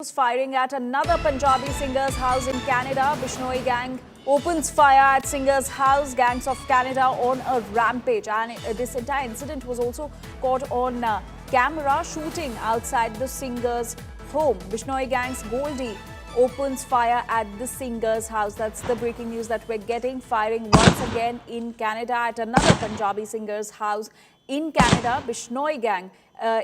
Firing at another Punjabi singer's house in Canada. Bishnoi gang opens fire at singer's house. Gangs of Canada on a rampage, and this entire incident was also caught on camera. Shooting outside the singer's home. Bishnoi gang's Goldie opens fire at the singer's house. That's the breaking news that we're getting. Firing once again in Canada at another Punjabi singer's house in Canada. Bishnoi gang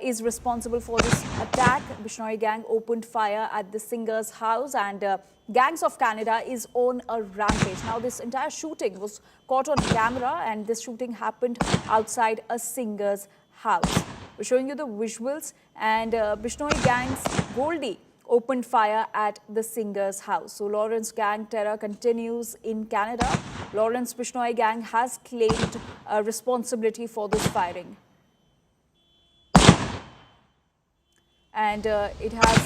is responsible for this attack. Bishnoi gang opened fire at the singer's house, and Gangs of Canada is on a rampage. Now, this entire shooting was caught on camera, and this shooting happened outside a singer's house. We're showing you the visuals, and Bishnoi gang's Goldie opened fire at the singer's house. So Lawrence gang terror continues in Canada. Lawrence Bishnoi gang has claimed responsibility for this firing. And it has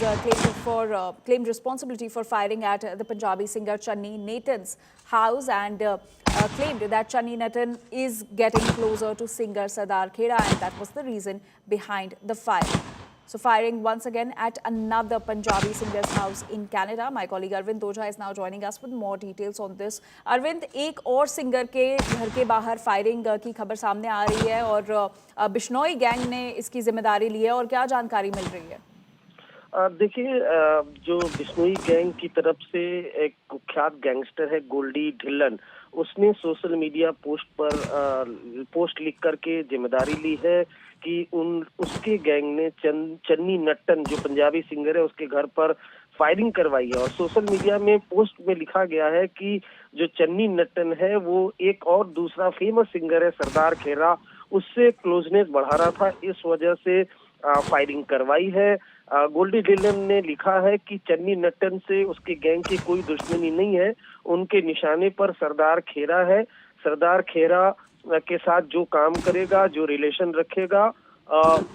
claimed responsibility for firing at the Punjabi singer Channi Nathan's house, and claimed that Channi Nathan is getting closer to singer Sardar Khera, and that was the reason behind the fire. So firing once again at another Punjabi singer's house in Canada. My colleague Arvind Doja is now joining us with more details on this. Arvind, एक और singer के घर के बाहर firing की खबर सामने आ रही है, और बिश्नोई गैंग ने इसकी जिम्मेदारी ली है, और क्या जानकारी मिल रही है? देखिए, जो बिश्नोई गैंग की तरफ से एक कुख्यात गैंगस्टर है गोल्डी ढिल्लन, उसने सोशल मीडिया पोस्ट लिख करके जिम्मेदारी ली है कि उसके गैंग ने चन्नी नट्टन, जो पंजाबी सिंगर है, उसके घर पर फायरिंग करवाई है। और सोशल मीडिया में पोस्ट में लिखा गया है कि जो चन्नी नट्टन है वो एक और दूसरा फेमस सिंगर है सरदार खेरा, उससे क्लोजनेस बढ़ा रहा था, इस वजह से फायरिंग करवाई है। गोल्डी ढिल्लन ने लिखा है कि चन्नी नट्टन से उसके गैंग की कोई दुश्मनी नहीं है, उनके निशाने पर सरदार खेरा है। सरदार खेरा के साथ जो काम करेगा, जो रिलेशन रखेगा,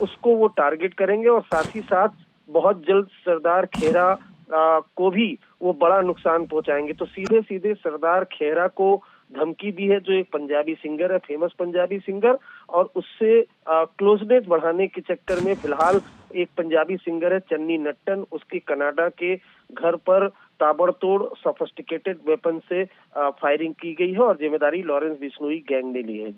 उसको वो टारगेट करेंगे, और साथ ही साथ बहुत जल्द सरदार खेरा को भी वो बड़ा नुकसान पहुंचाएंगे। तो सीधे सीधे सरदार खेरा को धमकी दी है, जो एक पंजाबी सिंगर है, फेमस पंजाबी सिंगर, और उससे क्लोजनेस बढ़ाने के चक्कर में फिलहाल एक पंजाबी सिंगर है चन्नी नट्टन, उसके कनाडा के घर पर ताबड़तोड़ सोफिस्टिकेटेड वेपन से फायरिंग की गई है, और जिम्मेदारी लॉरेंस बिश्नोई गैंग ने ली है।